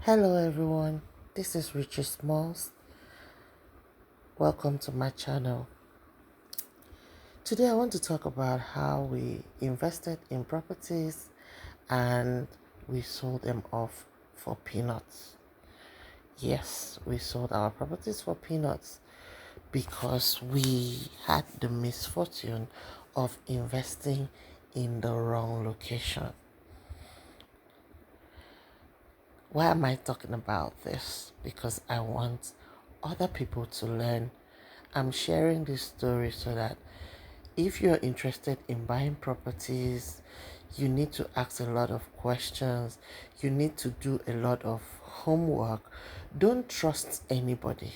Hello everyone, this is Richie Smalls. Welcome to my channel. Today I want to talk about how we invested in properties and we sold them off for peanuts. Yes, we sold our properties for peanuts because we had the misfortune of investing in the wrong location. Why am I talking about this? Because I want other people to learn. I'm sharing this story so that if you're interested in buying properties, you need to ask a lot of questions. You need to do a lot of homework. Don't trust anybody.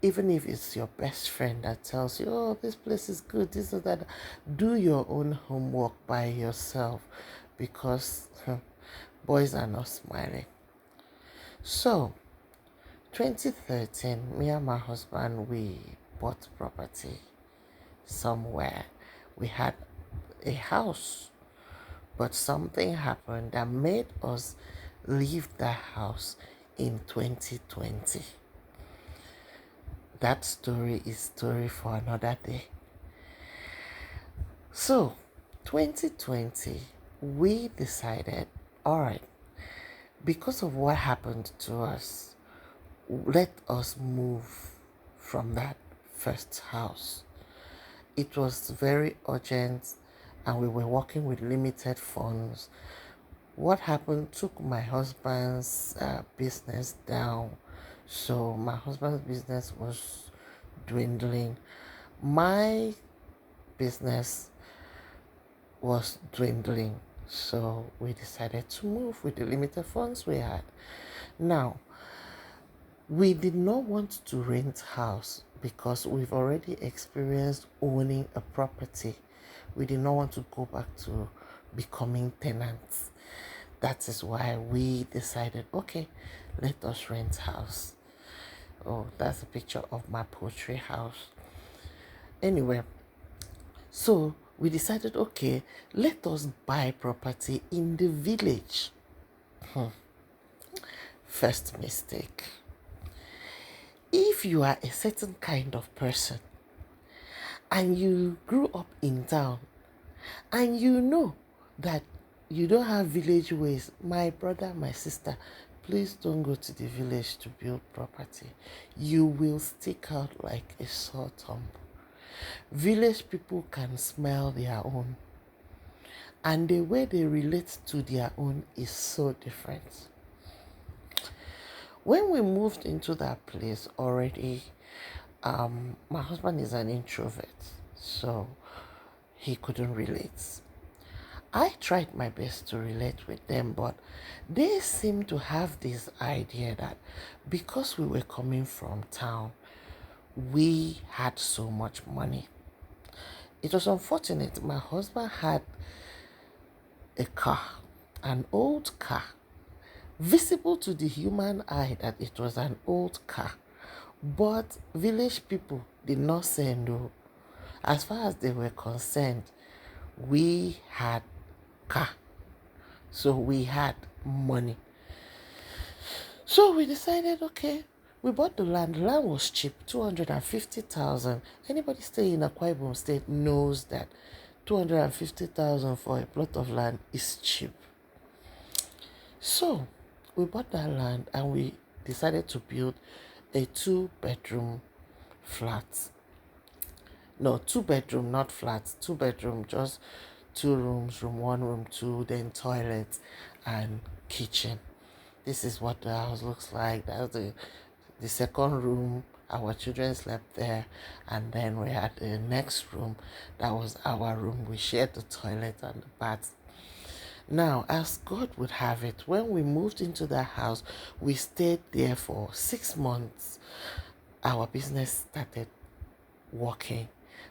Even if it's your best friend that tells you, oh, this place is good, this or that, do your own homework by yourself because boys are not smiling. So, 2013, me and my husband, we bought property somewhere. We had a house, but something happened that made us leave the house in 2020. That story is story for another day. So, 2020, we decided, all right, because of what happened to us, let us move from that first house. It was very urgent and we were working with limited funds. What happened took my husband's business down. So my husband's business was dwindling. My business was dwindling. So we decided to move with the limited funds we had. Now, we did not want to rent house because we've already experienced owning a property. We did not want to go back to becoming tenants. That is why we decided, okay, let us rent house. Oh, that's a picture of my poultry house. Anyway, so we decided, okay, let us buy property in the village. First mistake. If you are a certain kind of person and you grew up in town and you know that you don't have village ways, my brother, my sister, please don't go to the village to build property. You will stick out like a sore thumb. Village people can smell their own, and the way they relate to their own is so different. When we moved into that place already, my husband is an introvert, so he couldn't relate. I tried my best to relate with them, but they seemed to have this idea that because we were coming from town, we had so much money. It was unfortunate. My husband had a car, an old car, visible to the human eye that it was an old car. But village people did not say no. As far as they were concerned, we had car. So we had money. So we decided, okay, we bought the land. The land was cheap, 250,000. Anybody staying in Akwa Ibom State knows that 250,000 for a plot of land is cheap. So we bought that land and we decided to build a 2-bedroom flat. No, 2-bedroom, not flats, 2-bedroom, just 2 rooms, room 1, room 2, then toilet and kitchen. This is what the house looks like. That's the second room. Our children slept there, and then we had the next room. That was our room. We shared the toilet and the bath. Now, as God would have it, when we moved into that house, we stayed there for 6 months. Our business started working.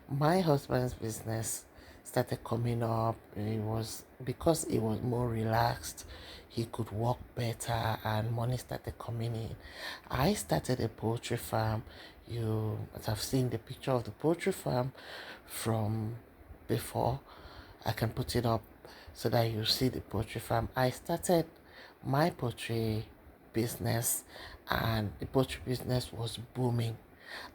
My husband's business started coming up. It was because it was more relaxed, he could work better and money started coming in. I started a poultry farm. You must have seen the picture of the poultry farm from before. I can put it up so that you see the poultry farm. I started my poultry business, and the poultry business was booming.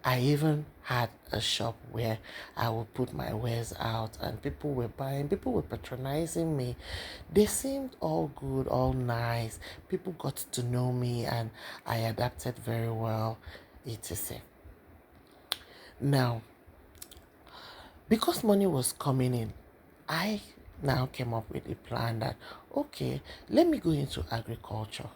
I even had a shop where I would put my wares out and people were buying, people were patronizing me. They seemed all good, all nice. People got to know me and I adapted very well, etc. Now, because money was coming in, I now came up with a plan that, okay, let me go into agriculture.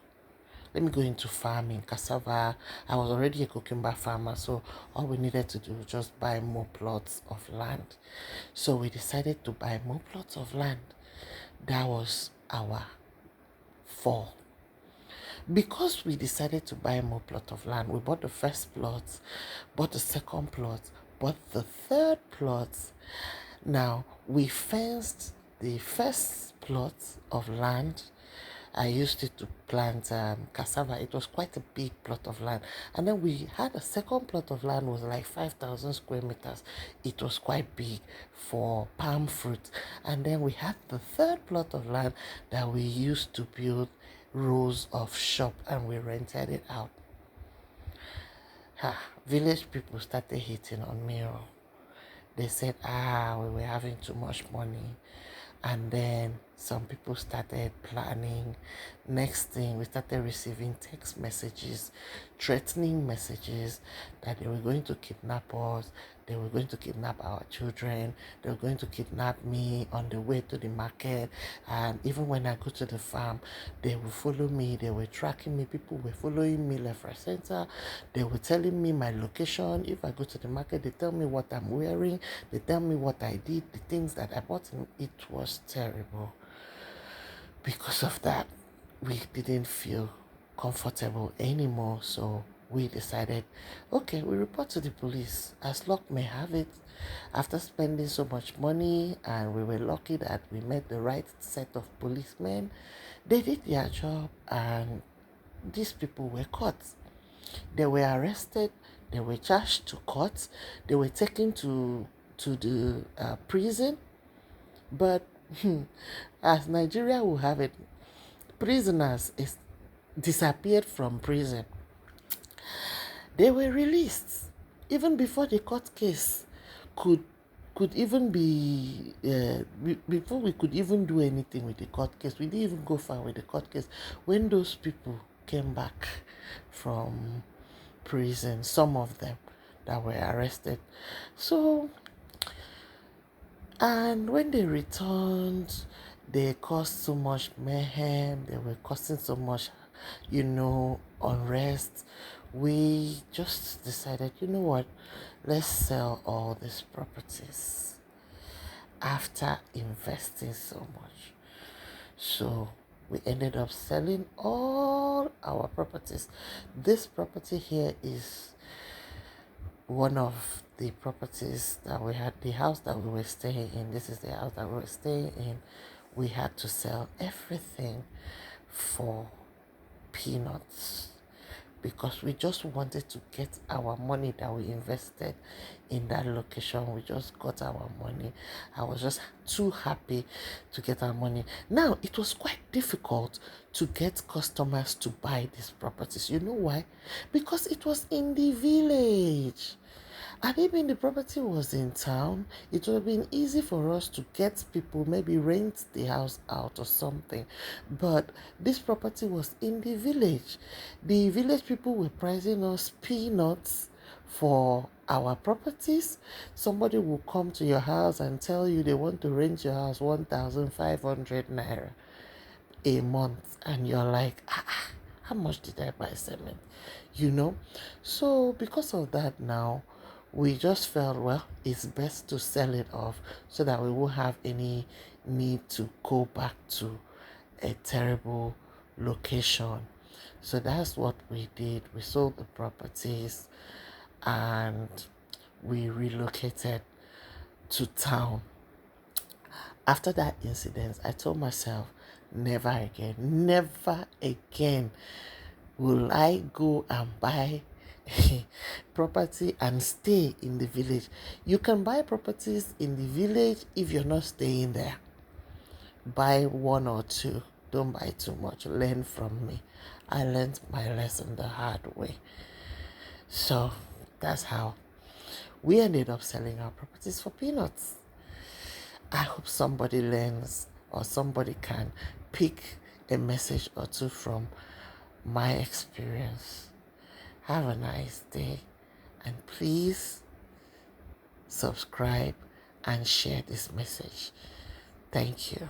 Let me go into farming, cassava. I was already a cucumber farmer, so all we needed to do was just buy more plots of land. So we decided to buy more plots of land. That was our fall. Because we decided to buy more plot of land, we bought the first plot, bought the second plot, bought the third plot. Now we fenced the first plot of land. I used it to plant cassava. It was quite a big plot of land. And then we had a second plot of land, was like 5,000 square meters. It was quite big for palm fruit. And then we had the third plot of land that we used to build rows of shop, and we rented it out. Village people started hitting on me. They said, we were having too much money. And then some people started planning. Next thing, we started receiving text messages, threatening messages that they were going to kidnap us, they were going to kidnap our children, they were going to kidnap me on the way to the market. And even when I go to the farm, they will follow me, they were tracking me, people were following me left, right, center. They were telling me my location. If I go to the market, they tell me what I'm wearing, they tell me what I did, the things that I bought. It was terrible. Because of that, we didn't feel comfortable anymore. So we decided, okay, we report to the police. As luck may have it, after spending so much money, and we were lucky that we met the right set of policemen, they did their job and these people were caught. They were arrested, they were charged to court, they were taken to the prison. But as Nigeria will have it, prisoners is disappeared from prison. They were released even before the court case could even be before we could even do anything with the court case. We didn't even go far with the court case when those people came back from prison, some of them that were arrested. So, and when they returned, they caused so much mayhem, they were causing so much, unrest. We just decided, you know what, let's sell all these properties after investing so much. So we ended up selling all our properties. This property here is one of the properties that we had, the house that we were staying in. This is the house that we were staying in. We had to sell everything for peanuts because we just wanted to get our money that we invested in that location. We just got our money. I was just too happy to get our money. Now, it was quite difficult to get customers to buy these properties. You know why? Because it was in the village. And even the property was in town, it would have been easy for us to get people, maybe rent the house out or something. But this property was in the village. The village people were pricing us peanuts for our properties. Somebody will come to your house and tell you they want to rent your house 1,500 naira a month. And you're like, how much did I buy cement? So because of that now, we just felt, well, it's best to sell it off so that we won't have any need to go back to a terrible location. So that's what we did. We sold the properties and we relocated to town. After that incident, I told myself, never again will I go and buy property and stay in the village. You can buy properties in the village if you're not staying there. Buy one or two. Don't buy too much. Learn from me. I learned my lesson the hard way. So that's how we ended up selling our properties for peanuts. I hope somebody learns or somebody can pick a message or two from my experience. Have a nice day, and please subscribe and share this message. Thank you.